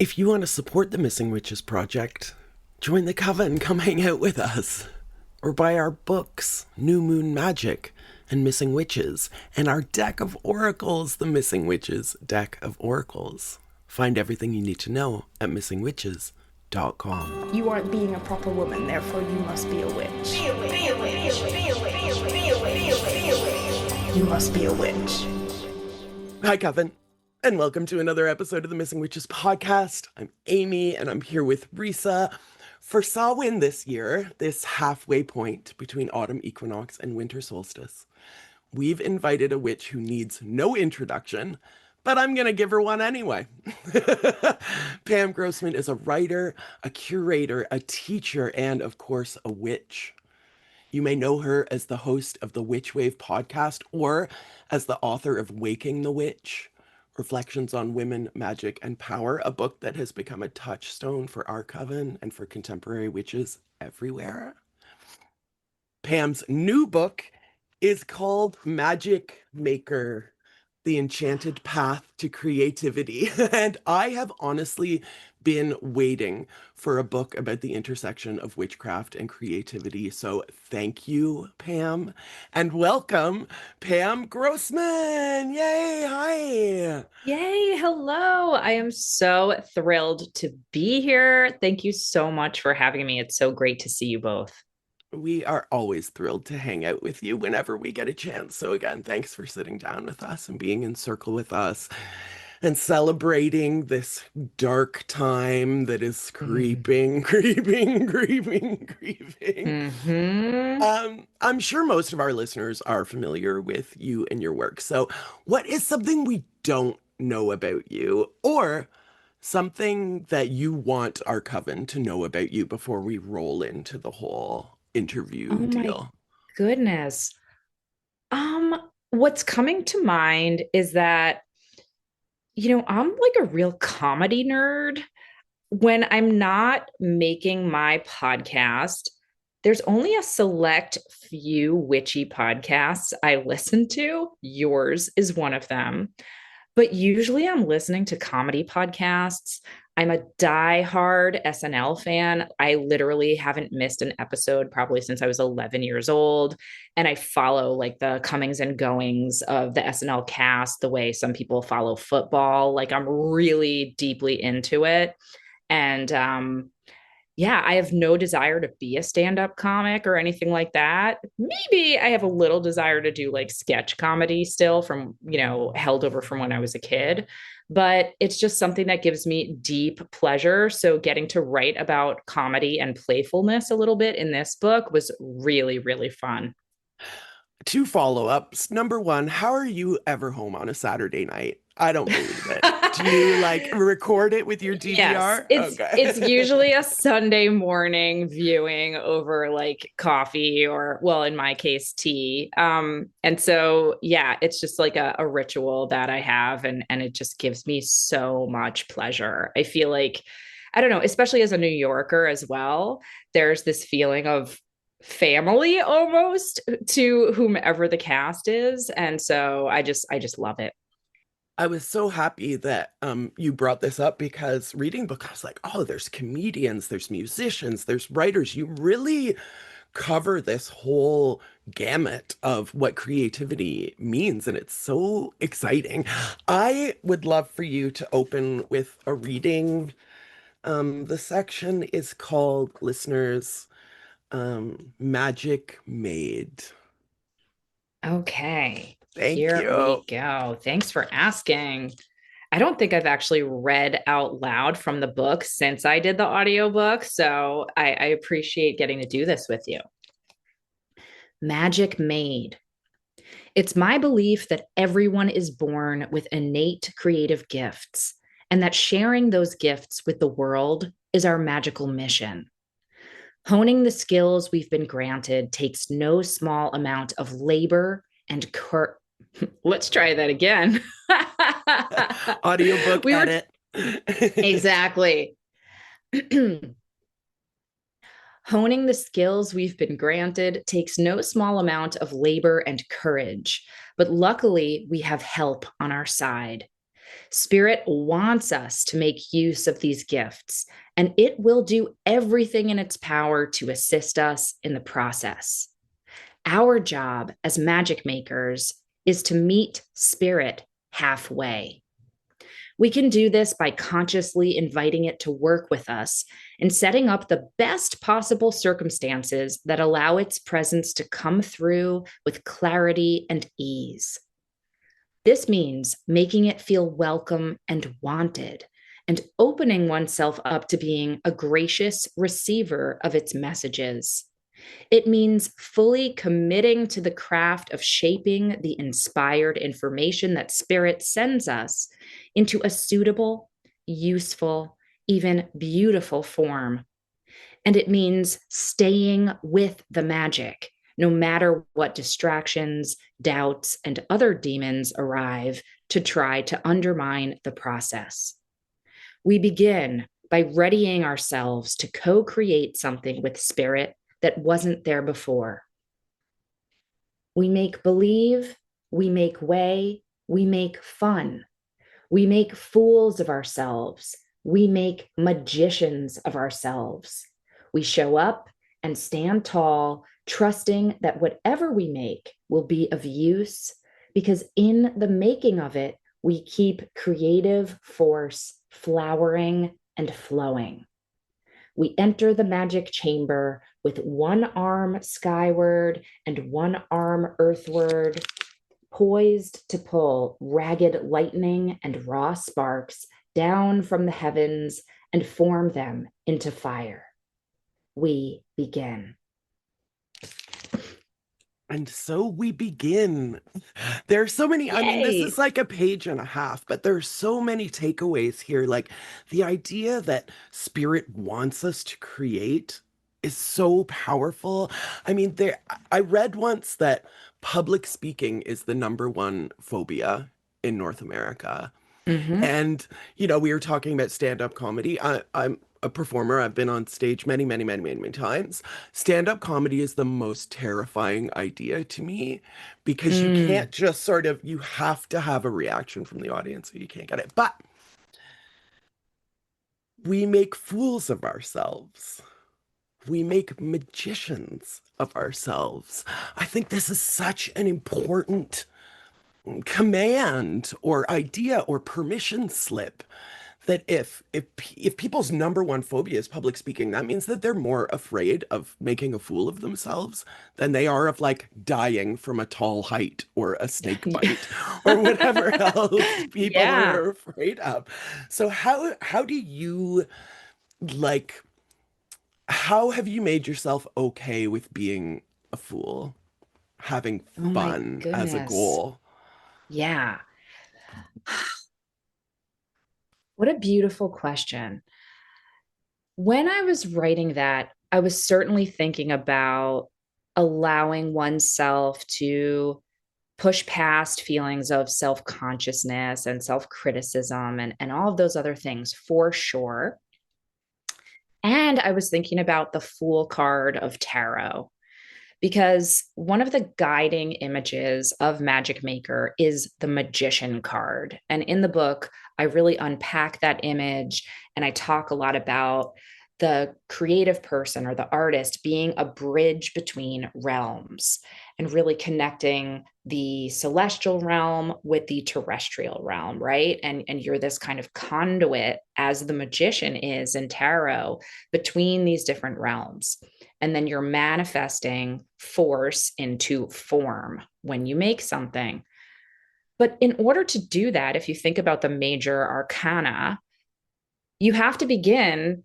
If you want to support the Missing Witches Project, join the coven, come hang out with us. Or buy our books, New Moon Magic and Missing Witches, and our deck of oracles, the Missing Witches Deck of Oracles. Find everything you need to know at missingwitches.com. You aren't being a proper woman, therefore you must be a witch. Be a witch. Be a witch. Be a witch. Be a witch. Be a witch. You must be a witch. Hi, Coven, and welcome to another episode of the Missing Witches Podcast. I'm Amy, and I'm here with Risa. For Samhain this year, this halfway point between autumn equinox and winter solstice, we've invited a witch who needs no introduction, but I'm going to give her one anyway. Pam Grossman is a writer, a curator, a teacher, and of course, a witch. You may know her as the host of the Witch Wave podcast or as the author of Waking the Witch, Reflections on Women, Magic, and Power, a book that has become a touchstone for our coven and for contemporary witches everywhere. Pam's new book is called Magic Maker, The Enchanted Path to Creativity. And I have honestly been waiting for a book about the intersection of witchcraft and creativity. So thank you, Pam, and welcome, Pam Grossman. Yay, hi. Yay, hello. I am so thrilled to be here. Thank you so much for having me. It's so great to see you both. We are always thrilled to hang out with you whenever we get a chance. So again, thanks for sitting down with us and being in circle with us and celebrating this dark time that is creeping. I'm sure most of our listeners are familiar with you and your work. So what is something we don't know about you, or something that you want our coven to know about you before we roll into the whole interview Oh my deal? goodness. What's coming to mind is that, I'm like a real comedy nerd. When I'm not making my podcast, there's only a select few witchy podcasts I listen to. Yours is one of them. But usually I'm listening to comedy podcasts. I'm a diehard SNL fan. I literally haven't missed an episode probably since I was 11 years old. And I follow like the comings and goings of the SNL cast the way some people follow football. Like I'm really deeply into it. And yeah, I have no desire to be a stand-up comic or anything like that. Maybe I have a little desire to do like sketch comedy still from, held over from when I was a kid, but it's just something that gives me deep pleasure. So getting to write about comedy and playfulness a little bit in this book was really, really fun. Two follow-ups. Number one, how are you ever home on a Saturday night? I don't believe it. Do you like record it with your Yes, DVR? it's usually a Sunday morning viewing over like coffee or, well, in my case, tea. And so yeah, it's just like a ritual that I have, and it just gives me so much pleasure. I feel like, I don't know, especially as a New Yorker as well, there's this feeling of family almost to whomever the cast is. And so I just love it. I was so happy that you brought this up, because reading the book, I was like, oh, there's comedians, there's musicians, there's writers. You really cover this whole gamut of what creativity means, and it's so exciting. I would love for you to open with a reading. The section is called, listeners, Magic Made. Okay, Thank here we you. go. Thanks for asking. I don't think I've actually read out loud from the book since I did the audiobook, so I appreciate getting to do this with you. Magic made. It's my belief that everyone is born with innate creative gifts, and that sharing those gifts with the world is our magical mission. Honing the skills we've been granted takes no small amount of labor and let's try that again. Audiobook We were edit. exactly. Honing the skills we've been granted takes no small amount of labor and courage, but luckily we have help on our side. Spirit wants us to make use of these gifts, and it will do everything in its power to assist us in the process. Our job as magic makers is to meet Spirit halfway. We can do this by consciously inviting it to work with us and setting up the best possible circumstances that allow its presence to come through with clarity and ease. This means making it feel welcome and wanted, and opening oneself up to being a gracious receiver of its messages. It means fully committing to the craft of shaping the inspired information that Spirit sends us into a suitable, useful, even beautiful form. And it means staying with the magic, no matter what distractions, doubts, and other demons arrive to try to undermine the process. We begin by readying ourselves to co-create something with Spirit that wasn't there before. We make believe, we make way, we make fun. We make fools of ourselves. We make magicians of ourselves. We show up and stand tall, trusting that whatever we make will be of use, because in the making of it, we keep creative force flowering and flowing. We enter the magic chamber with one arm skyward and one arm earthward, poised to pull ragged lightning and raw sparks down from the heavens and form them into fire. We begin. And so we begin. There are so many, I mean, this is like a page and a half, but there are so many takeaways here. Like the idea that Spirit wants us to create is so powerful. I mean, I read once that public speaking is the #1 phobia in North America. Mm-hmm. And, we were talking about stand-up comedy. I'm a performer. I've been on stage many, many, many, many, many times. Stand-up comedy is the most terrifying idea to me because you can't just you have to have a reaction from the audience or you can't get it. But we make fools of ourselves. We make magicians of ourselves. I think this is such an important command or idea or permission slip that if people's #1 phobia is public speaking, that means that they're more afraid of making a fool of themselves than they are of like dying from a tall height or a snake bite or whatever else people are afraid of. So how do you like how have you made yourself okay with being a fool, having fun as a goal? Yeah. What a beautiful question. When I was writing that, I was certainly thinking about allowing oneself to push past feelings of self-consciousness and self-criticism and all of those other things for sure. And I was thinking about the Fool card of tarot, because one of the guiding images of Magic Maker is the Magician card. And in the book, I really unpack that image and I talk a lot about the creative person or the artist being a bridge between realms and really connecting the celestial realm with the terrestrial realm, right? And you're this kind of conduit, as the magician is in tarot, between these different realms. And then you're manifesting force into form when you make something. But in order to do that, if you think about the major arcana, you have to begin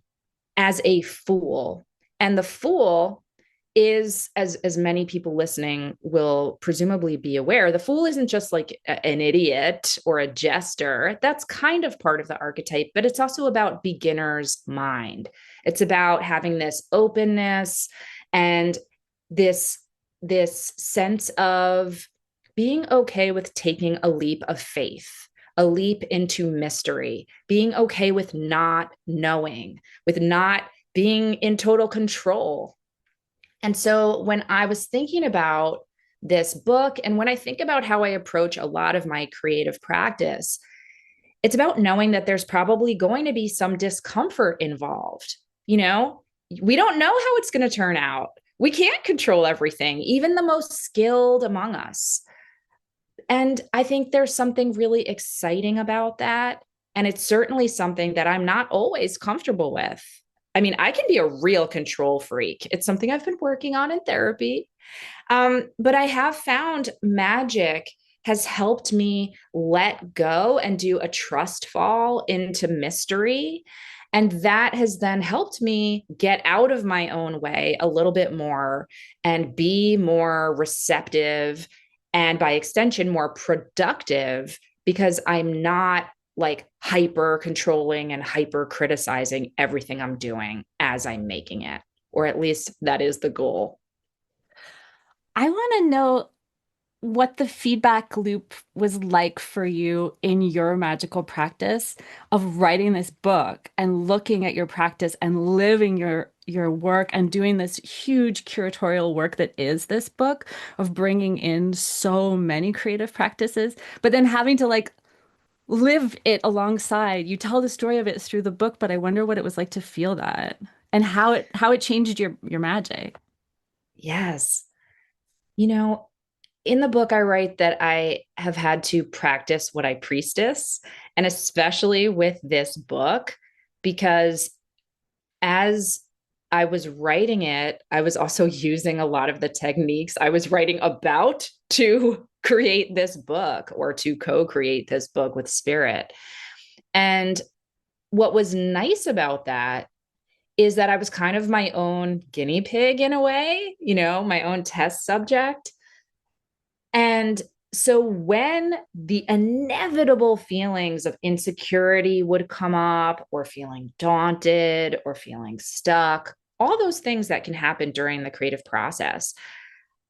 as a fool. And the fool is, as many people listening will presumably be aware, the fool isn't just like an idiot or a jester. That's kind of part of the archetype, but it's also about beginner's mind. It's about having this openness and this sense of being okay with taking a leap of faith, a leap into mystery, being okay with not knowing, with not being in total control. And so when I was thinking about this book, and when I think about how I approach a lot of my creative practice, It's about knowing that there's probably going to be some discomfort involved. You know, we don't know how it's going to turn out. We can't control everything, even the most skilled among us. And I think there's something really exciting about that. And it's certainly something that I'm not always comfortable with. I mean, I can be a real control freak. It's something I've been working on in therapy. But I have found magic has helped me let go and do a trust fall into mystery. And that has then helped me get out of my own way a little bit more and be more receptive and by extension, more productive because I'm not like hyper controlling and hyper criticizing everything I'm doing as I'm making it, or at least that is the goal. I want to know what the feedback loop was like for you in your magical practice of writing this book and looking at your practice and living your work and doing this huge curatorial work that is this book of bringing in so many creative practices, but then having to like live it alongside. You tell the story of it through the book, but I wonder what it was like to feel that and how it changed your magic. Yes. You know, in the book, I write that I have had to practice what I priestess, and especially with this book, because as I was writing it, I was also using a lot of the techniques I was writing about to create this book or to co-create this book with Spirit. And what was nice about that is that I was kind of my own guinea pig in a way, you know, my own test subject. And so when the inevitable feelings of insecurity would come up, or feeling daunted, or feeling stuck, all those things that can happen during the creative process,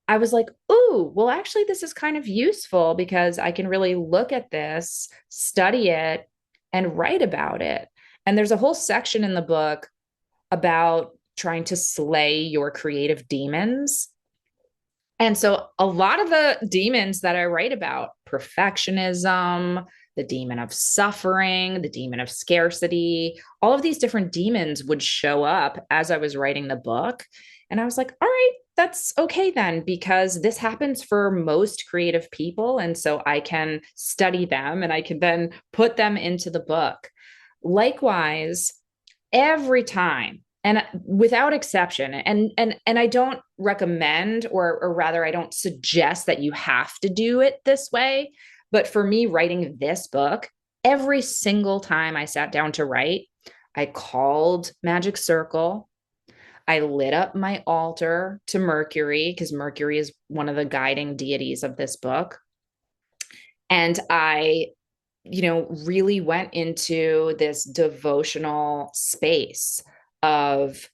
I was like, ooh, well, actually, this is kind of useful because I can really look at this, study it, and write about it. And there's a whole section in the book about trying to slay your creative demons. And so a lot of the demons that I write about, perfectionism, the demon of suffering, the demon of scarcity, all of these different demons would show up as I was writing the book. And I was like, all right, that's okay then, because this happens for most creative people. And so I can study them and I can then put them into the book. Likewise, every time, and without exception, and I don't recommend, or rather I don't suggest that you have to do it this way, but for me writing this book, every single time I sat down to write, I called Magic Circle. I lit up my altar to Mercury, because Mercury is one of the guiding deities of this book. And I, you know, really went into this devotional space of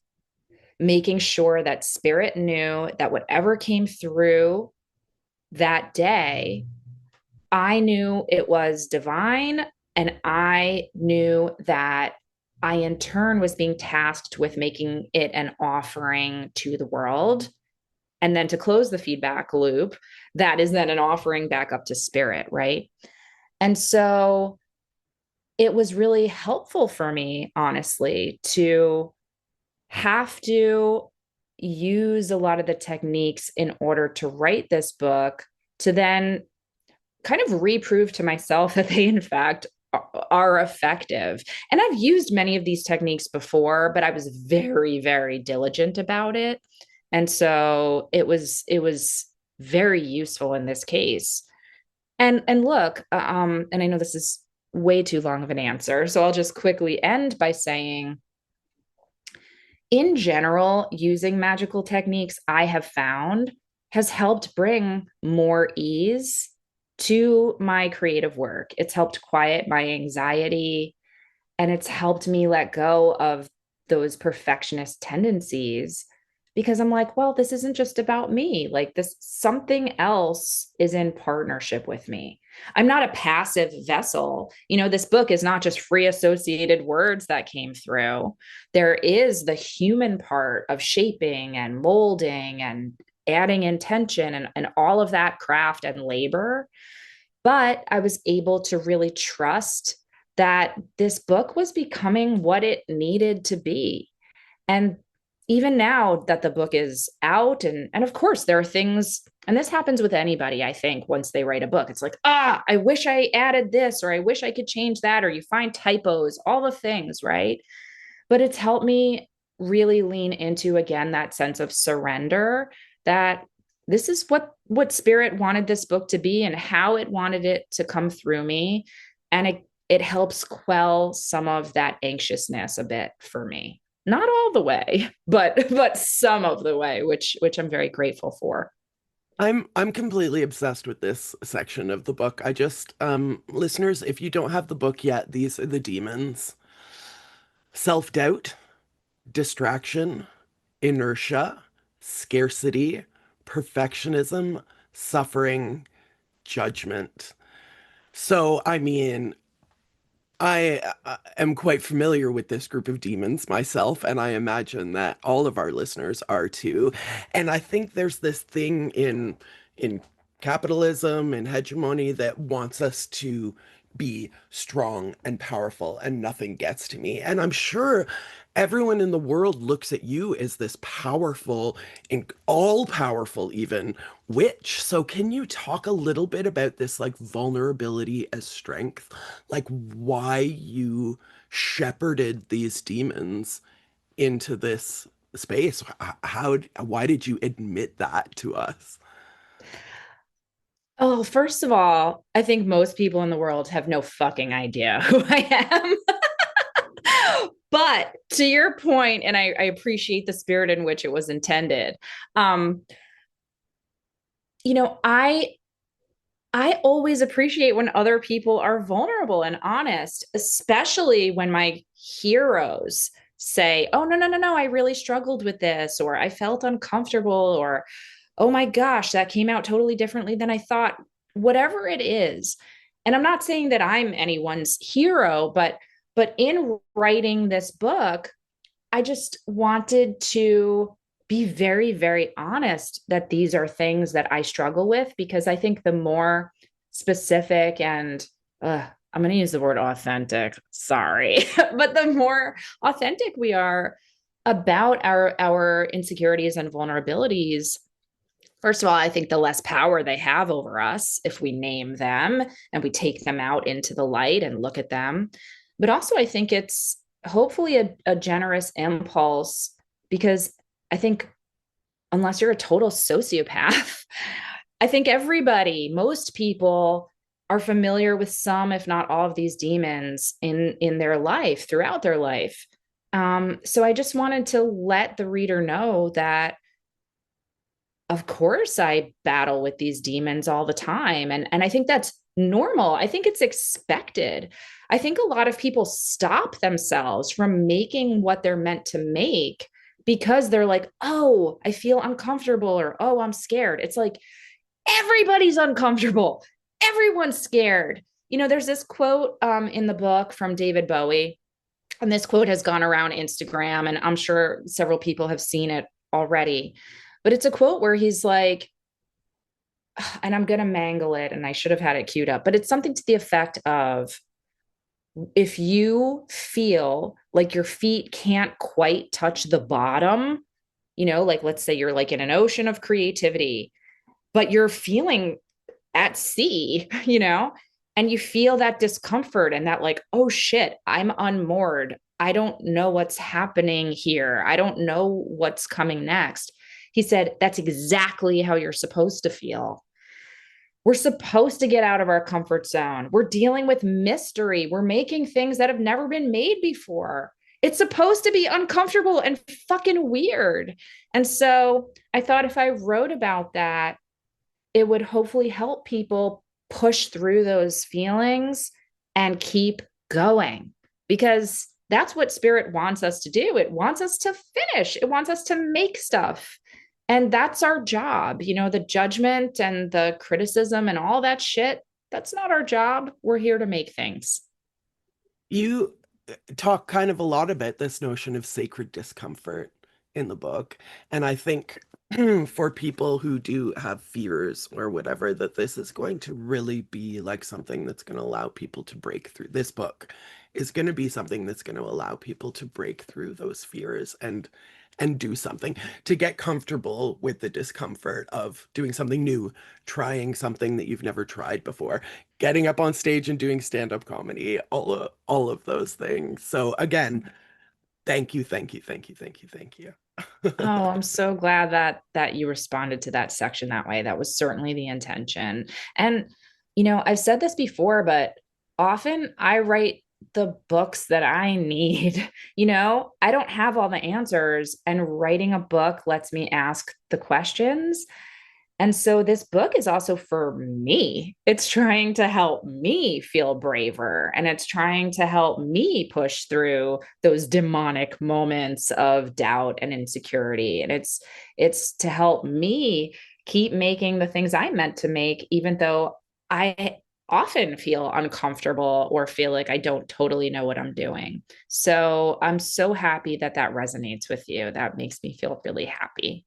making sure that Spirit knew that whatever came through that day, I knew it was divine. And I knew that I, in turn, was being tasked with making it an offering to the world. And then to close the feedback loop, that is then an offering back up to Spirit, right? And so it was really helpful for me, honestly, to have to use a lot of the techniques in order to write this book, to then kind of reprove to myself that they, in fact, are effective. And I've used many of these techniques before, but I was very, very diligent about it. And so it was very useful in this case. And look, and I know this is way too long of an answer, so I'll just quickly end by saying, in general, using magical techniques, I have found, has helped bring more ease to my creative work. It's helped quiet my anxiety, and it's helped me let go of those perfectionist tendencies, because I'm like, well, this isn't just about me. Like, this, something else is in partnership with me. I'm not a passive vessel. You know, this book is not just free associated words that came through. There is the human part of shaping and molding and adding intention and all of that craft and labor. But I was able to really trust that this book was becoming what it needed to be. And even now that the book is out, and of course there are things, and this happens with anybody, I think, once they write a book, it's like, I wish I added this, or I wish I could change that, or you find typos, all the things, right? But it's helped me really lean into, again, that sense of surrender, that this is what spirit wanted this book to be and how it wanted it to come through me. And it helps quell some of that anxiousness a bit for me. Not all the way, but some of the way, which I'm very grateful for. I'm completely obsessed with this section of the book. I just listeners, if you don't have the book yet, these are the demons. Self-doubt, distraction, inertia, scarcity, perfectionism, suffering, judgment. So, I mean, I am quite familiar with this group of demons myself, and I imagine that all of our listeners are too. And I think there's this thing in capitalism and hegemony that wants us to be strong and powerful and nothing gets to me. And I'm sure everyone in the world looks at you as this powerful and all powerful even witch. So can you talk a little bit about this like vulnerability as strength? Like why you shepherded these demons into this space? Why did you admit that to us? Oh, first of all, I think most people in the world have no fucking idea who I am. But to your point, and I appreciate the spirit in which it was intended. Um, you know, I always appreciate when other people are vulnerable and honest, especially when my heroes say, "Oh, no, no, no, no, I really struggled with this," or "I felt uncomfortable," or "Oh my gosh, that came out totally differently than I thought." Whatever it is. And I'm not saying that I'm anyone's hero, but in writing this book, I just wanted to be very, very honest that these are things that I struggle with, because I think the more specific and I'm going to use the word authentic, sorry, but the more authentic we are about our insecurities and vulnerabilities, first of all, I think the less power they have over us if we name them and we take them out into the light and look at them. But also, I think it's hopefully a generous impulse, because I think unless you're a total sociopath, I think most people are familiar with some, if not all, of these demons in their life, throughout their life. So I just wanted to let the reader know that of course I battle with these demons all the time. And I think that's normal. I think it's expected. I think a lot of people stop themselves from making what they're meant to make because they're like, "Oh, I feel uncomfortable," or "Oh, I'm scared." It's like everybody's uncomfortable. Everyone's scared. There's this quote in the book from David Bowie, and this quote has gone around Instagram, and I'm sure several people have seen it already. But it's a quote where he's like, and I'm going to mangle it, and I should have had it queued up, but it's something to the effect of, if you feel like your feet can't quite touch the bottom, like let's say you're like in an ocean of creativity, but you're feeling at sea, and you feel that discomfort and that like, "Oh shit, I'm unmoored. I don't know what's happening here. I don't know what's coming next." He said, that's exactly how you're supposed to feel. We're supposed to get out of our comfort zone. We're dealing with mystery. We're making things that have never been made before. It's supposed to be uncomfortable and fucking weird. And so I thought if I wrote about that, it would hopefully help people push through those feelings and keep going, because that's what spirit wants us to do. It wants us to finish. It wants us to make stuff. And that's our job. The judgment and the criticism and all that shit, that's not our job. We're here to make things. You talk kind of a lot about this notion of sacred discomfort in the book. And I think for people who do have fears or whatever, that this is going to really be like something that's going to allow people to break through. This book is going to be something that's going to allow people to break through those fears and do something, to get comfortable with the discomfort of doing something new, trying something that you've never tried before, getting up on stage and doing stand-up comedy, all of those things. So again, thank you, thank you, thank you, thank you, thank you. Oh, I'm so glad that you responded to that section that way. That was certainly the intention. And I've said this before, but often I write the books that I need. I don't have all the answers, and writing a book lets me ask the questions. And so this book is also for me. It's trying to help me feel braver, and it's trying to help me push through those demonic moments of doubt and insecurity. And it's to help me keep making the things I meant to make, even though I often feel uncomfortable or feel like I don't totally know what I'm doing. So I'm so happy that that resonates with you. That makes me feel really happy.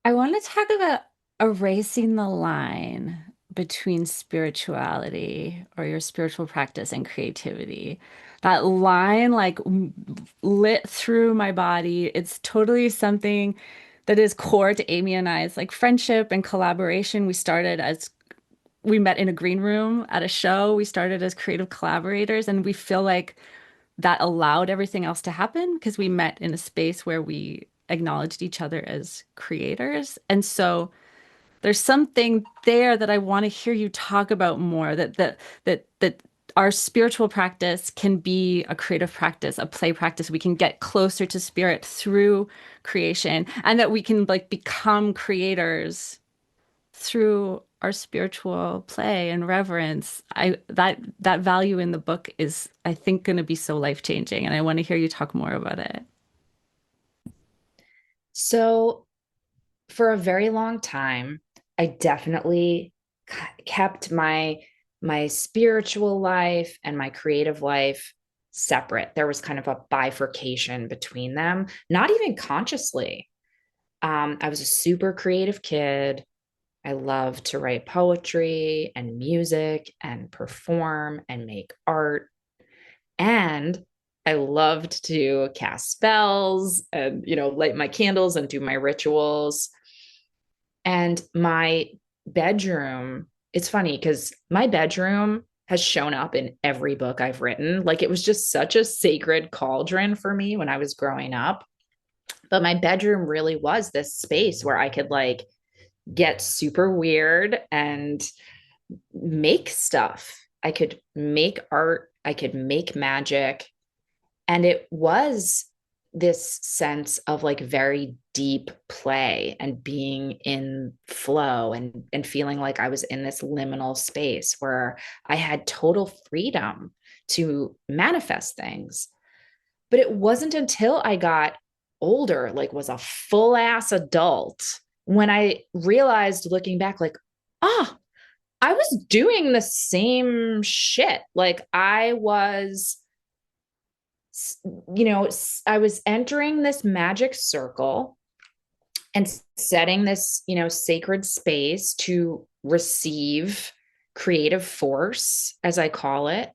I want to talk about erasing the line between spirituality or your spiritual practice and creativity. That line, like, lit through my body. It's totally something that is core to Amy and I's like friendship and collaboration. We met in a green room at a show. We started as creative collaborators, and we feel like that allowed everything else to happen because we met in a space where we acknowledged each other as creators. And so there's something there that I want to hear you talk about more, that our spiritual practice can be a creative practice, a play practice. We can get closer to spirit through creation, and that we can like become creators through our spiritual play and reverence. That value in the book is, I think, going to be so life-changing, and I want to hear you talk more about it. So for a very long time, I definitely kept my spiritual life and my creative life separate. There was kind of a bifurcation between them, not even consciously. I was a super creative kid. I loved to write poetry and music and perform and make art. And I loved to cast spells and, light my candles and do my rituals. And my bedroom, it's funny because my bedroom has shown up in every book I've written. Like, it was just such a sacred cauldron for me when I was growing up. But my bedroom really was this space where I could like get super weird and make stuff. I could make art, I could make magic. And it was this sense of like very deep play and being in flow and feeling like I was in this liminal space where I had total freedom to manifest things. But it wasn't until I got older, like was a full ass adult, when I realized looking back, like, ah, I was doing the same shit. Like I was, I was entering this magic circle and setting this, sacred space to receive creative force, as I call it.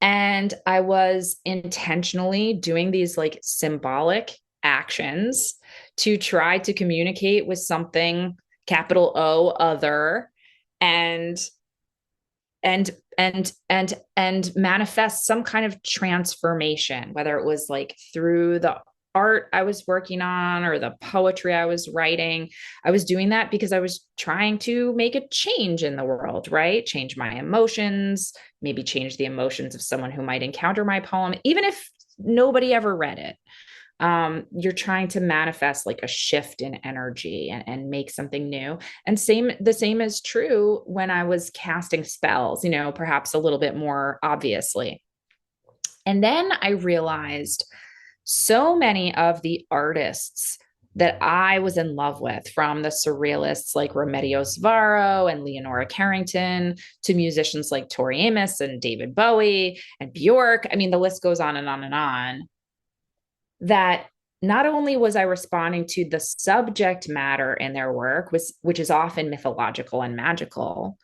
And I was intentionally doing these like symbolic actions to try to communicate with something, capital O, other, and and manifest some kind of transformation, whether it was like through the art I was working on or the poetry I was writing. I was doing that because I was trying to make a change in the world, right? Change my emotions, maybe change the emotions of someone who might encounter my poem, even if nobody ever read it. You're trying to manifest like a shift in energy and make something new. And the same is true when I was casting spells, perhaps a little bit more obviously. And then I realized so many of the artists that I was in love with, from the surrealists like Remedios Varo and Leonora Carrington to musicians like Tori Amos and David Bowie and Bjork. I mean, the list goes on and on and on. that not only was I responding to the subject matter in their work, which is often mythological and magical,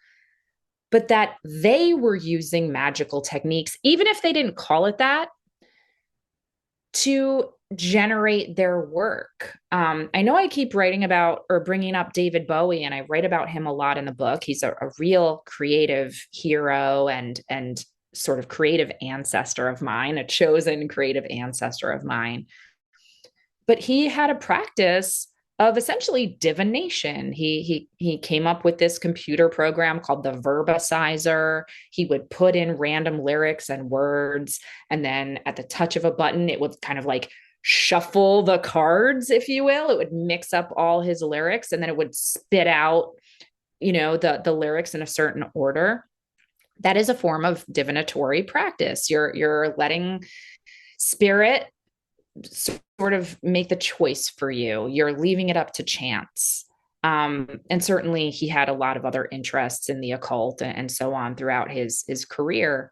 but that they were using magical techniques, even if they didn't call it that, to generate their work. I know I keep writing about or bringing up David Bowie, and I write about him a lot in the book. He's a real creative hero and sort of creative ancestor of mine, a chosen creative ancestor of mine. But he had a practice of essentially divination. He came up with this computer program called the verbicizer. He would put in random lyrics and words, and then at the touch of a button, it would kind of like shuffle the cards, if you will. It would mix up all his lyrics, and then it would spit out, the lyrics in a certain order. That is a form of divinatory practice. You're letting spirit sort of make the choice for you. You're leaving it up to chance. And certainly he had a lot of other interests in the occult and so on throughout his career.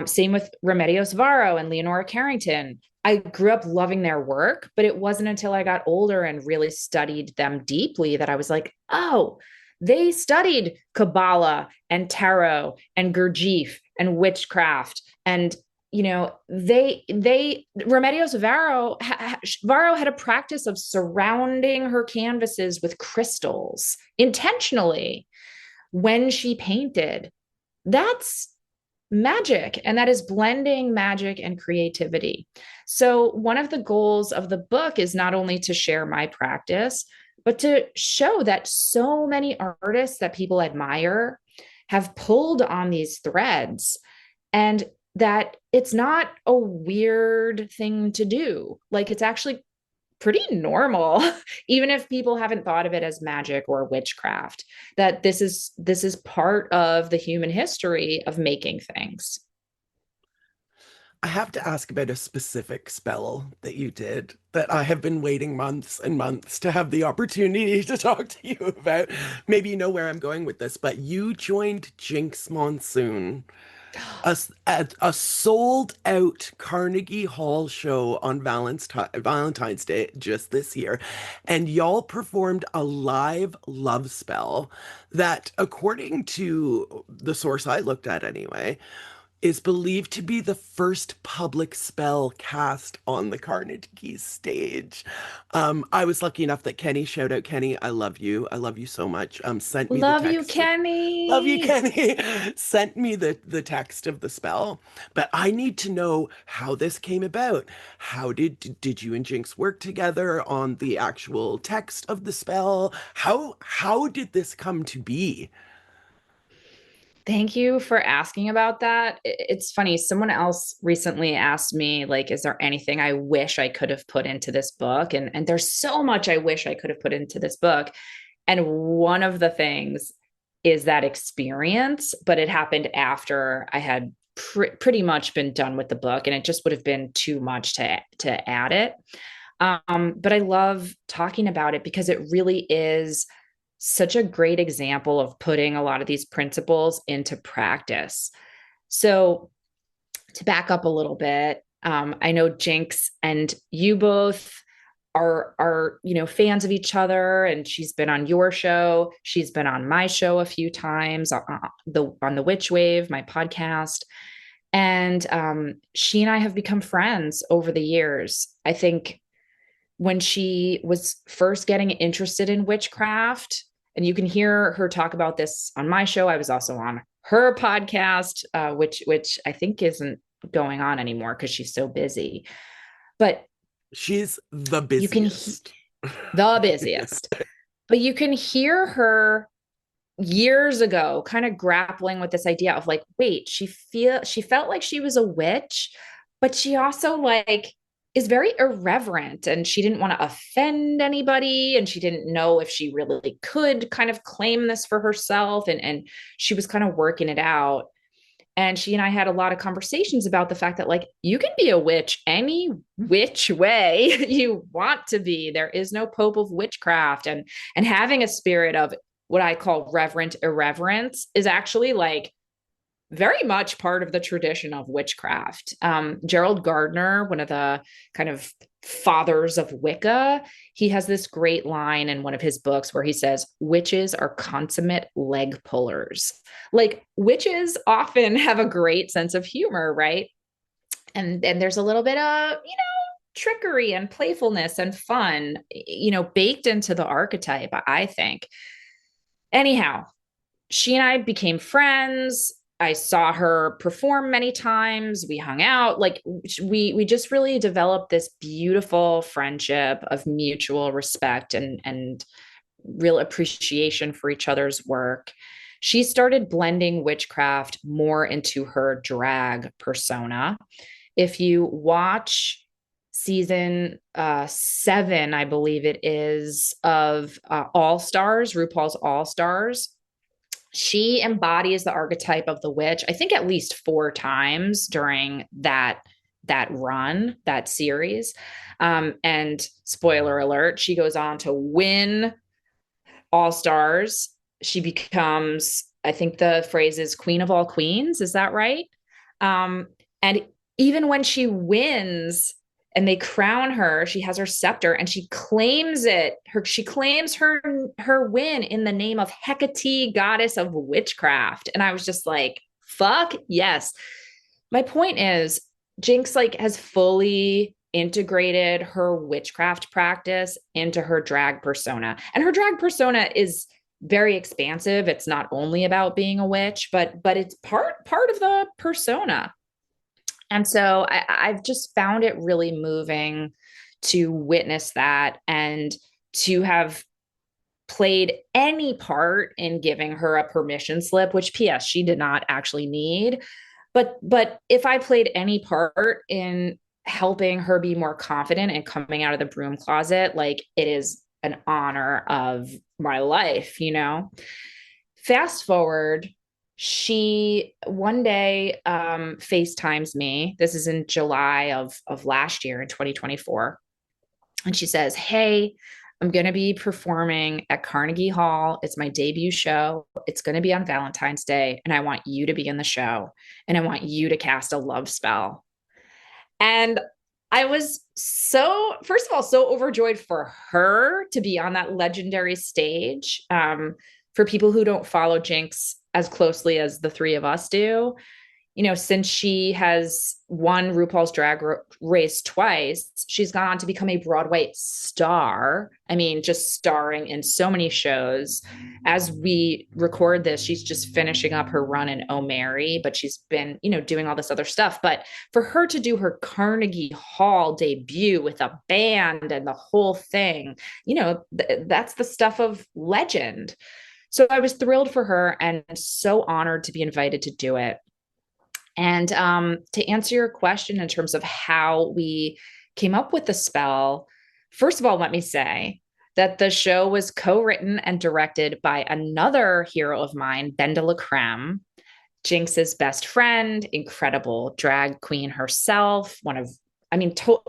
Same with Remedios Varo and Leonora Carrington. I grew up loving their work, but it wasn't until I got older and really studied them deeply that I was like, oh, they studied Kabbalah and tarot and Gurdjieff and witchcraft and Remedios Varo had a practice of surrounding her canvases with crystals intentionally when she painted. That's magic, and that is blending magic and creativity. So one of the goals of the book is not only to share my practice, but to show that so many artists that people admire have pulled on these threads, and that it's not a weird thing to do. Like, it's actually pretty normal, even if people haven't thought of it as magic or witchcraft, that this is part of the human history of making things. I have to ask about a specific spell that you did that I have been waiting months and months to have the opportunity to talk to you about. Maybe you know where I'm going with this, but you joined Jinx Monsoon, a sold out Carnegie Hall show on Valentine's Day just this year. And y'all performed a live love spell that, according to the source I looked at anyway, is believed to be the first public spell cast on the Carnegie stage. I was lucky enough that Kenny, shout out Kenny, I love you. I love you so much. Sent me Love the you, text. Kenny. Love you, Kenny. Sent me the text of the spell. But I need to know how this came about. How did you and Jinx work together on the actual text of the spell? How did this come to be? Thank you for asking about that. It's funny. Someone else recently asked me, like, is there anything I wish I could have put into this book? And there's so much I wish I could have put into this book. And one of the things is that experience, but it happened after I had pretty much been done with the book, and it just would have been too much to add it. But I love talking about it because it really is such a great example of putting a lot of these principles into practice. So to back up a little bit, I know Jinx and you both are fans of each other, and she's been on your show. She's been on my show a few times on the Witch Wave, my podcast. And she and I have become friends over the years. I think when she was first getting interested in witchcraft, and you can hear her talk about this on my show. I was also on her podcast, which I think isn't going on anymore because she's so busy. But she's the busiest. The busiest. But you can hear her years ago kind of grappling with this idea of like, wait, she felt like she was a witch, but she also like is very irreverent, and she didn't want to offend anybody, and she didn't know if she really could kind of claim this for herself, and she was kind of working it out. And she and I had a lot of conversations about the fact that like you can be a witch any which way you want to be. There is no Pope of witchcraft, and having a spirit of what I call reverent irreverence is actually like very much part of the tradition of witchcraft. Gerald Gardner, one of the kind of fathers of Wicca, he has this great line in one of his books where he says, witches are consummate leg pullers. Like, witches often have a great sense of humor, right? And there's a little bit of, trickery and playfulness and fun, baked into the archetype, I think. Anyhow, she and I became friends. I saw her perform many times. We hung out. Like, we just really developed this beautiful friendship of mutual respect and real appreciation for each other's work. She started blending witchcraft more into her drag persona. If you watch season 7, I believe it is, of All Stars, RuPaul's All Stars, she embodies the archetype of the witch, I think at least 4 times during that run, that series. And spoiler alert, she goes on to win All Stars. She becomes, I think the phrase is Queen of all queens. Is that right? And even when she wins and they crown her, she has her scepter and she claims it. She claims her win in the name of Hecate, goddess of witchcraft. And I was just like, fuck yes. My point is, Jinx has fully integrated her witchcraft practice into her drag persona. And her drag persona is very expansive. It's not only about being a witch, but it's part of the persona. And so I've just found it really moving to witness that and to have played any part in giving her a permission slip, which PS, she did not actually need. But if I played any part in helping her be more confident and coming out of the broom closet, it is an honor of my life, Fast forward, she one day FaceTimes me. This is in July of last year in 2024. And she says, hey, I'm going to be performing at Carnegie Hall. It's my debut show. It's going to be on Valentine's Day. And I want you to be in the show. And I want you to cast a love spell. And I was first of all, so overjoyed for her to be on that legendary stage. For people who don't follow Jinx as closely as the 3 of us do, since she has won RuPaul's Drag Race twice, she's gone on to become a Broadway star. I mean, just starring in so many shows. As we record this, she's just finishing up her run in Oh Mary, but she's been, doing all this other stuff. But for her to do her Carnegie Hall debut with a band and the whole thing, that's the stuff of legend. So I was thrilled for her and so honored to be invited to do it. And to answer your question in terms of how we came up with the spell, first of all, let me say that the show was co-written and directed by another hero of mine, Benda LaCreme, Jinx's best friend, incredible drag queen herself,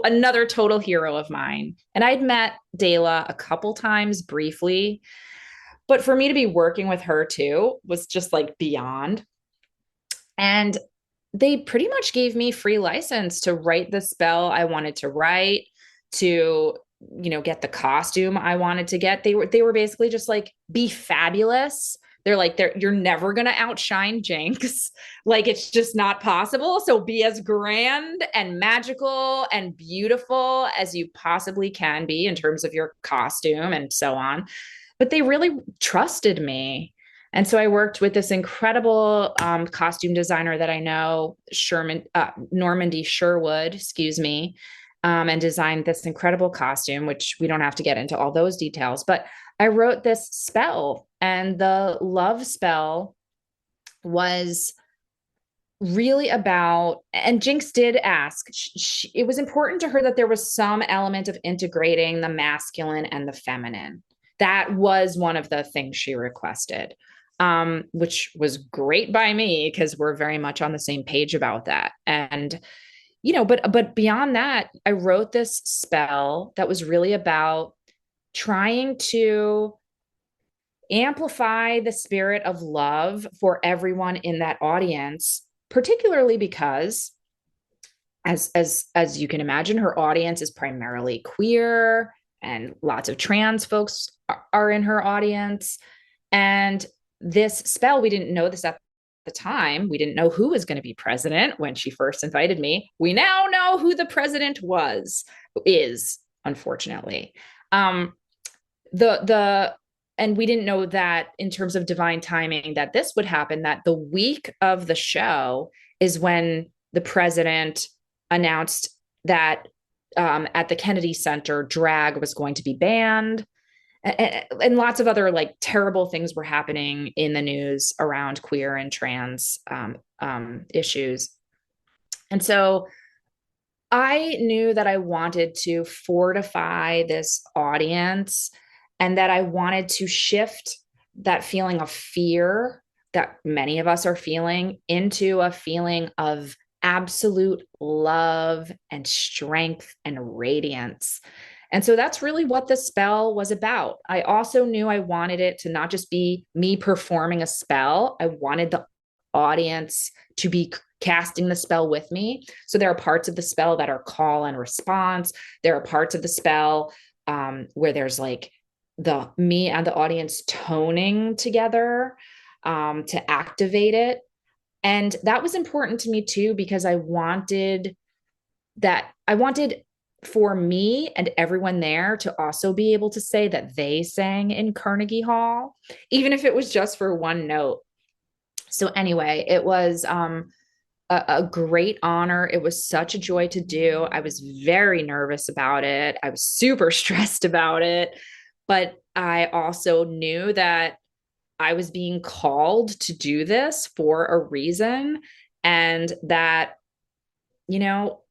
another total hero of mine. And I'd met Dela a couple times briefly, but for me to be working with her too was just beyond. And they pretty much gave me free license to write the spell I wanted to write, to, get the costume I wanted to get. They were basically just be fabulous. You're never going to outshine Jinx. It's just not possible. So be as grand and magical and beautiful as you possibly can be in terms of your costume and so on. But they really trusted me. And so I worked with this incredible costume designer that I know, Normandy Sherwood, and designed this incredible costume, which we don't have to get into all those details. But I wrote this spell, and the love spell was really about, and Jinx did ask, it was important to her that there was some element of integrating the masculine and the feminine. That was one of the things she requested, which was great by me because we're very much on the same page about that. And, but beyond that, I wrote this spell that was really about trying to amplify the spirit of love for everyone in that audience, particularly because as you can imagine, her audience is primarily queer and lots of trans folks are in her audience. And this spell, we didn't know this at the time. We didn't know who was going to be president when she first invited me. We now know who the president is, unfortunately. And we didn't know that in terms of divine timing that this would happen, that the week of the show is when the president announced that at the Kennedy Center, drag was going to be banned. And lots of other like terrible things were happening in the news around queer and trans issues. And so I knew that I wanted to fortify this audience and that I wanted to shift that feeling of fear that many of us are feeling into a feeling of absolute love and strength and radiance. And so that's really what the spell was about. I also knew I wanted it to not just be me performing a spell. I wanted the audience to be casting the spell with me. So there are parts of the spell that are call and response. There are parts of the spell where there's like me and the audience toning together to activate it. And that was important to me too, because I wanted for me and everyone there to also be able to say that they sang in Carnegie Hall, even if it was just for one note. So anyway, it was a great honor. It was such a joy to do. I was very nervous about it. I was super stressed about it, but I also knew that I was being called to do this for a reason, and that, you know,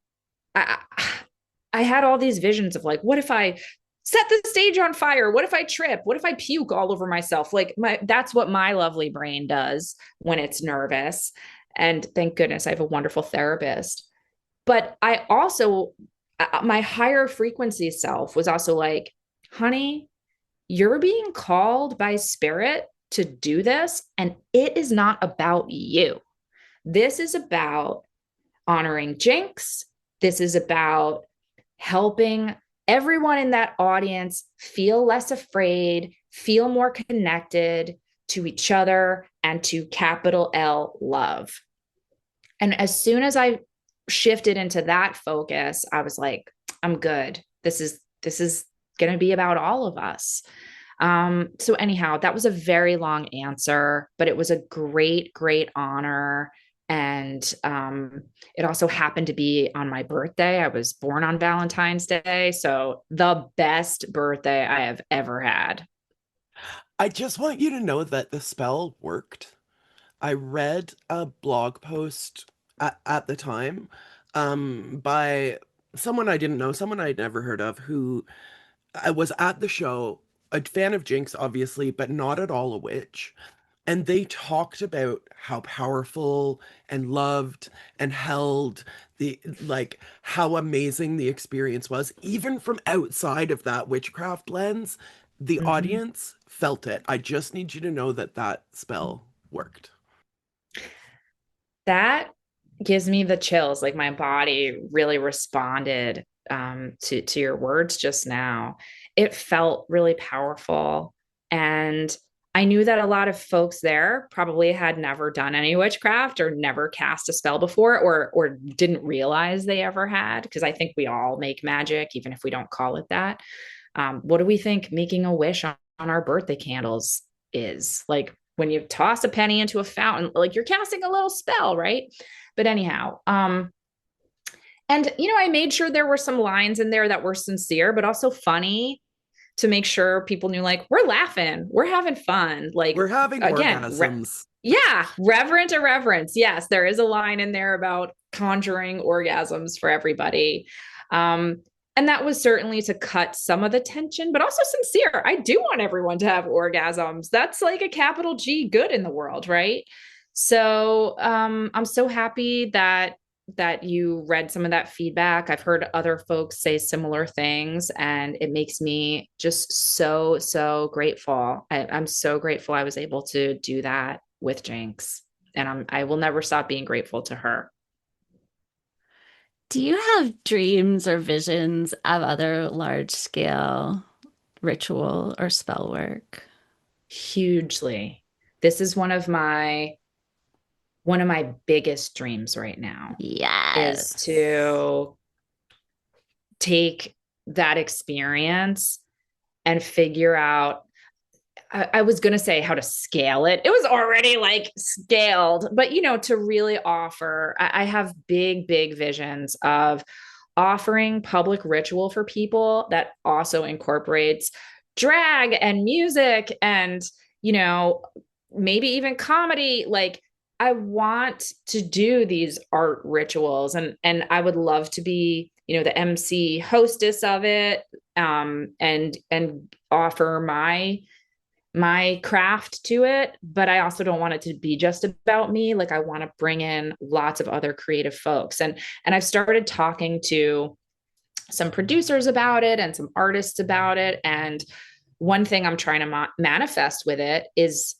I had all these visions of like, what if I set the stage on fire? What if I trip? What if I puke all over myself? Like that's what my lovely brain does when it's nervous. And thank goodness I have a wonderful therapist. But I also, my higher frequency self was also like, honey, you're being called by spirit to do this. And it is not about you. This is about honoring Jinx. This is about helping everyone in that audience feel less afraid, feel more connected to each other and to capital L love. And as soon as I shifted into that focus, I was like, I'm good. This is going to be about all of us. So anyhow, that was a very long answer, but it was a great, great honor. And it also happened to be on my birthday. I was born on Valentine's Day. So the best birthday I have ever had. I just want you to know that the spell worked. I read a blog post at the time by someone I didn't know, someone I'd never heard of, who I was at the show, a fan of Jinx, obviously, but not at all a witch. And they talked about how powerful and loved and held how amazing the experience was, even from outside of that witchcraft lens. The audience felt it. I just need you to know that that spell worked. That gives me the chills. Like my body really responded to your words just now. It felt really powerful. And I knew that a lot of folks there probably had never done any witchcraft or never cast a spell before, or didn't realize they ever had, because I think we all make magic, even if we don't call it that. What do we think making a wish on our birthday candles is? Like when you toss a penny into a fountain, like you're casting a little spell, right? But anyhow, and I made sure there were some lines in there that were sincere, but also funny, to make sure people knew, like, we're laughing, we're having fun, like we're having again, orgasms. Reverent irreverence. Yes, there is a line in there about conjuring orgasms for everybody. And that was certainly to cut some of the tension, but also sincere. I do want everyone to have orgasms. That's like a capital G good in the world, right? So I'm so happy that that you read some of that feedback. I've heard other folks say similar things, and it makes me just so, so grateful. I'm so grateful I was able to do that with Jinx, and I will never stop being grateful to her. Do you have dreams or visions of other large scale ritual or spell work? Hugely. This is one of my biggest dreams right now is Yes. to take that experience and figure out, I was going to say how to scale it. It was already like scaled, but to really offer, I have big, big visions of offering public ritual for people that also incorporates drag and music and, maybe even comedy. Like, I want to do these art rituals, and I would love to be, the MC hostess of it, and offer my craft to it. But I also don't want it to be just about me. Like, I want to bring in lots of other creative folks. And I've started talking to some producers about it and some artists about it. And one thing I'm trying to manifest with it is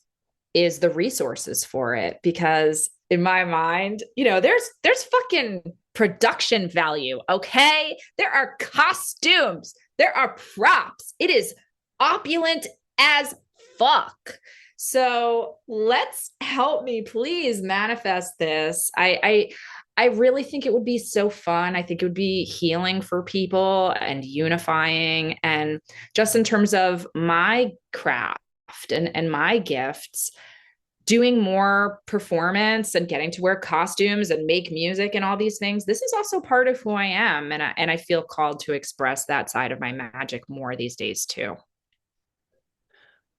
the resources for it, because in my mind, there's fucking production value. Okay. There are costumes, there are props. It is opulent as fuck. So let's help me please manifest this. I really think it would be so fun. I think it would be healing for people and unifying. And just in terms of my craft and my gifts, doing more performance and getting to wear costumes and make music and all these things, this is also part of who I am. And I feel called to express that side of my magic more these days too.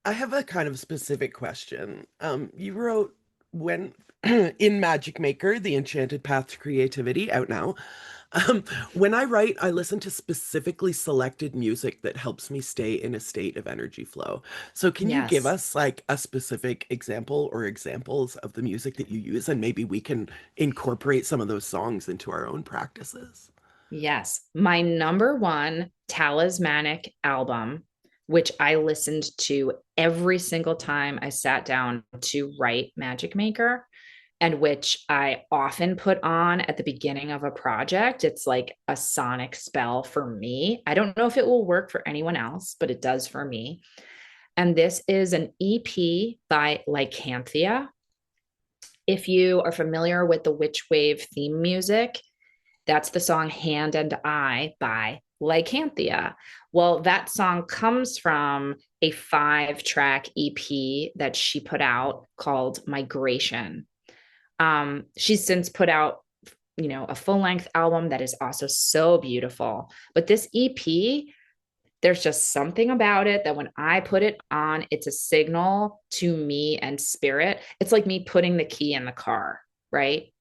I have a kind of specific question. You wrote when in Magic Maker, The Enchanted Path to Creativity, out now. When I write, I listen to specifically selected music that helps me stay in a state of energy flow. So can you give Yes. us like a specific example or examples of the music that you use, and maybe we can incorporate some of those songs into our own practices? Yes. My number one talismanic album, which I listened to every single time I sat down to write Magic Maker, and which I often put on at the beginning of a project. It's like a sonic spell for me. I don't know if it will work for anyone else, but it does for me. And this is an EP by Lycanthia. If you are familiar with the Witch Wave theme music, that's the song Hand and I by Lycanthia. Well, that song comes from a 5-track EP that she put out called Migration. She's since put out, a full-length album that is also so beautiful. But this EP, there's just something about it that when I put it on, it's a signal to me and spirit. It's like me putting the key in the car, right?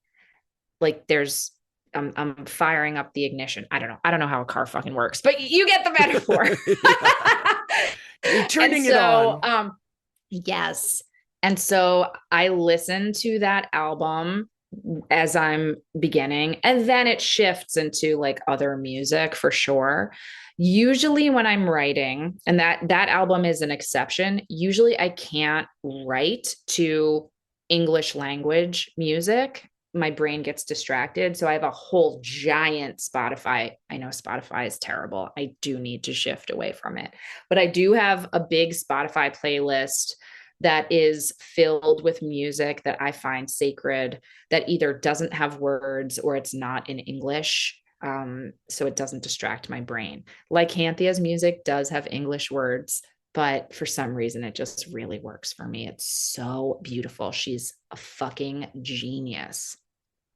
Like I'm firing up the ignition. I don't know. I don't know how a car fucking works, but you get the metaphor. You're turning it on. Yes. And so I listen to that album as I'm beginning, and then it shifts into like other music for sure. Usually when I'm writing, and that album is an exception, usually I can't write to English language music. My brain gets distracted. So I have a whole giant Spotify. I know Spotify is terrible. I do need to shift away from it. But I do have a big Spotify playlist that is filled with music that I find sacred, that either doesn't have words or it's not in English. So it doesn't distract my brain. Lycanthia's music does have English words, but for some reason it just really works for me. It's so beautiful. She's a fucking genius.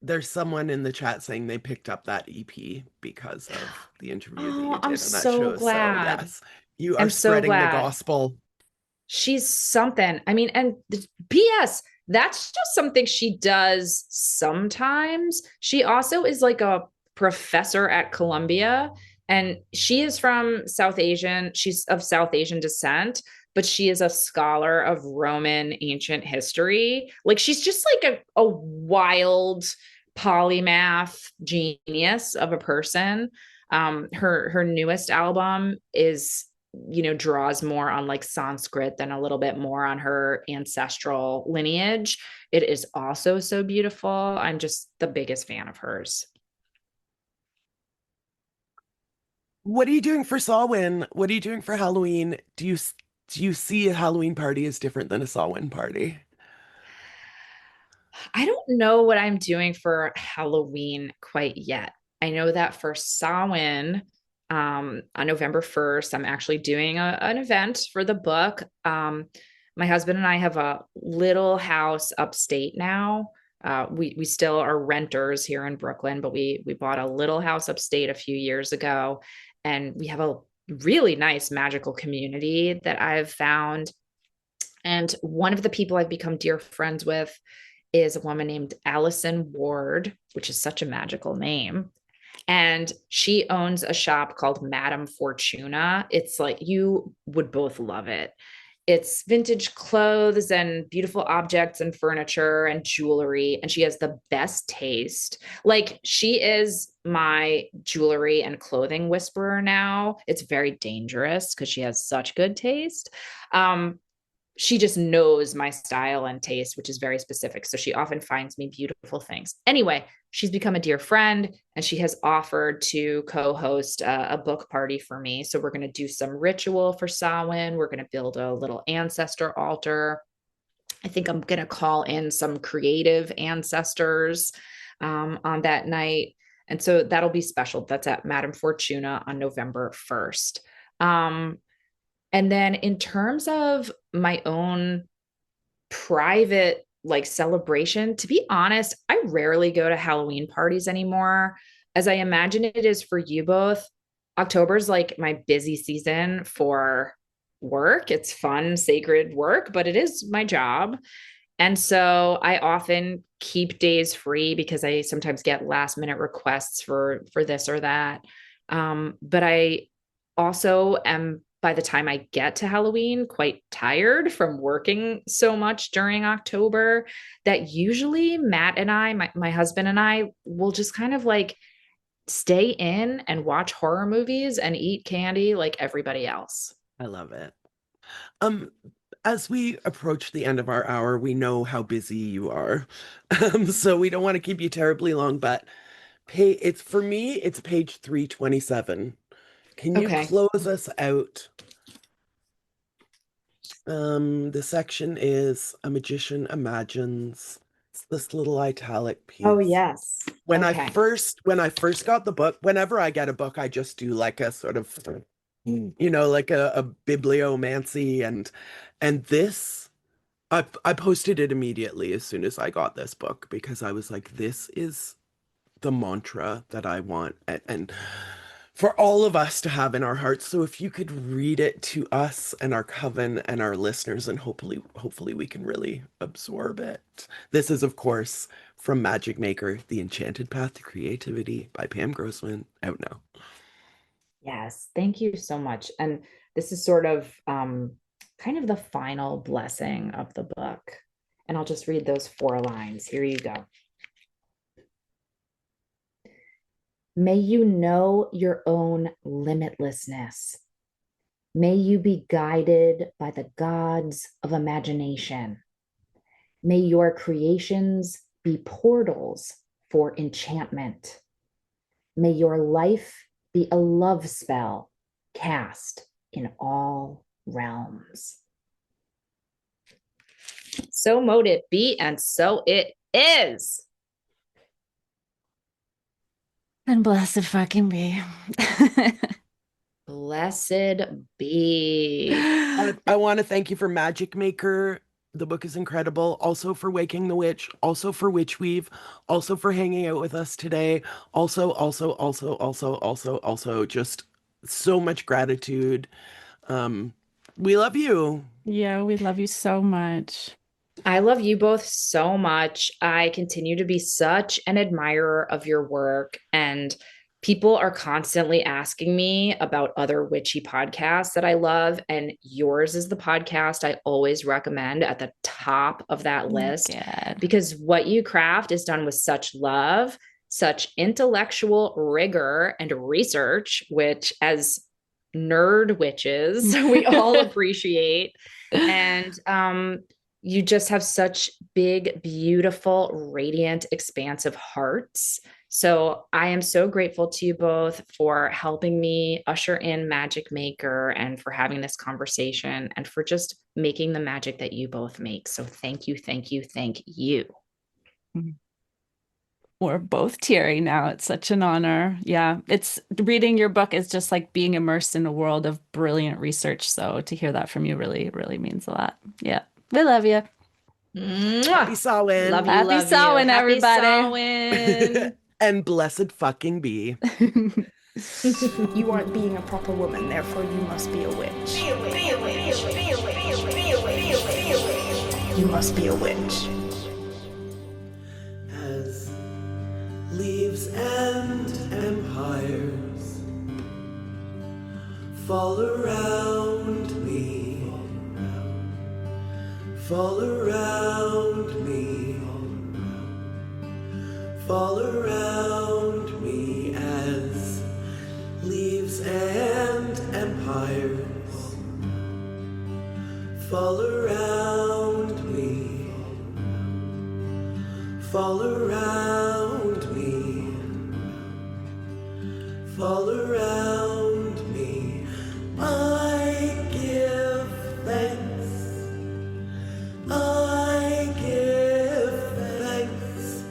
There's someone in the chat saying they picked up that EP because of the interview that you did I'm on that so show. glad. So yes, you are I'm so spreading the glad. gospel. She's something. I mean, and P.S., that's just something she does sometimes. She also is like a professor at Columbia, and she is from South Asian. She's of South Asian descent, but she is a scholar of Roman ancient history. Like, she's just like a wild polymath genius of a person. Her newest album is, draws more on like Sanskrit than a little bit more on her ancestral lineage. It is also so beautiful. I'm just the biggest fan of hers. What are you doing for Samhain? What are you doing for Halloween? Do you see a Halloween party as different than a Samhain party? I don't know what I'm doing for Halloween quite yet. I know that for Samhain, on November 1st, I'm actually doing an event for the book. My husband and I have a little house upstate now. We still are renters here in Brooklyn, but we bought a little house upstate a few years ago, and we have a really nice magical community that I've found. And one of the people I've become dear friends with is a woman named Allison Ward, which is such a magical name. And she owns a shop called Madame Fortuna. It's like you would both love it. It's vintage clothes and beautiful objects and furniture and jewelry. And she has the best taste. Like, she is my jewelry and clothing whisperer now. It's very dangerous because she has such good taste. She just knows my style and taste, which is very specific. So she often finds me beautiful things. Anyway, she's become a dear friend, and she has offered to co-host a book party for me. So we're going to do some ritual for Samhain. We're going to build a little ancestor altar. I think I'm going to call in some creative ancestors on that night. And so that'll be special. That's at Madame Fortuna on November 1st. And then in terms of my own private like celebration, to be honest, I rarely go to Halloween parties anymore. As I imagine it is for you both, October is like my busy season for work. It's fun, sacred work, but it is my job. And so I often keep days free because I sometimes get last minute requests for this or that. But I also am, by the time I get to Halloween, quite tired from working so much during October that usually Matt and I, my husband and I, will just kind of like stay in and watch horror movies and eat candy like everybody else. I love it. Um, as we approach the end of our hour, we know how busy you are. So we don't want to keep you terribly long, but it's for me, it's page 327. Can you Okay. close us out? The section is A Magician Imagines. It's this little italic piece. Oh, yes. When Okay. I first got the book, whenever I get a book, I just do like a sort of, like a bibliomancy, and this, I posted it immediately as soon as I got this book because I was like, this is the mantra that I want and for all of us to have in our hearts. So if you could read it to us and our coven and our listeners, and hopefully we can really absorb it. This is, of course, from Magic Maker, The Enchanted Path to Creativity by Pam Grossman, out now. Yes. Thank you so much. And this is sort of kind of the final blessing of the book. And I'll just read those 4 lines. Here you go. May you know your own limitlessness. May you be guided by the gods of imagination. May your creations be portals for enchantment. May your life be a love spell cast in all realms. So mote it be, and so it is. And blessed fucking be. Blessed be. I want to thank you for Magic Maker. The book is incredible. Also for Waking the Witch. Also for Witch Weave. Also for hanging out with us today. Also, just so much gratitude. We love you. Yeah, we love you so much. I love you both so much. I continue to be such an admirer of your work, and people are constantly asking me about other witchy podcasts that I love, and yours is the podcast I always recommend at the top of that list, because what you craft is done with such love, such intellectual rigor and research, which as nerd witches, we all appreciate. And you just have such big, beautiful, radiant, expansive hearts. So I am so grateful to you both for helping me usher in Magic Maker and for having this conversation and for just making the magic that you both make. So thank you, thank you, thank you. We're both teary now. It's such an honor. Yeah, it's reading your book is just like being immersed in a world of brilliant research. So to hear that from you really, really means a lot. Yeah, we love you. Happy Samhain. Love you, Happy love Samhain, you. everybody. Happy Samhain. And blessed fucking be. You aren't being a proper woman, therefore you must be a witch. Be a witch. Be a witch. Be a witch. Be a witch. Be a witch. Be a witch. You must be a witch. As leaves and empires fall around me, fall around me, fall around me, as leaves and empires fall around me, fall around me, fall around me. I give thanks, I give thanks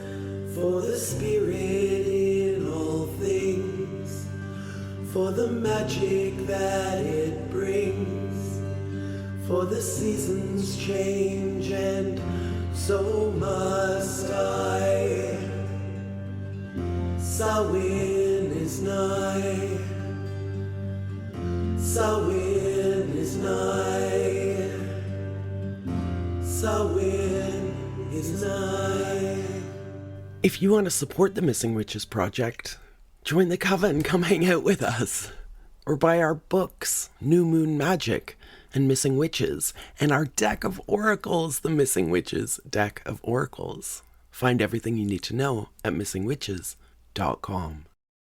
for the spirit in all things, for the magic that it brings, for the seasons change and so must I. Samhain is nigh, Samhain is nigh, Samhain is nigh. If you want to support the Missing Witches Project, join the coven, come hang out with us, or buy our books, New Moon Magic and Missing Witches, and our deck of oracles, the Missing Witches deck of oracles. Find everything you need to know at missingwitches.com.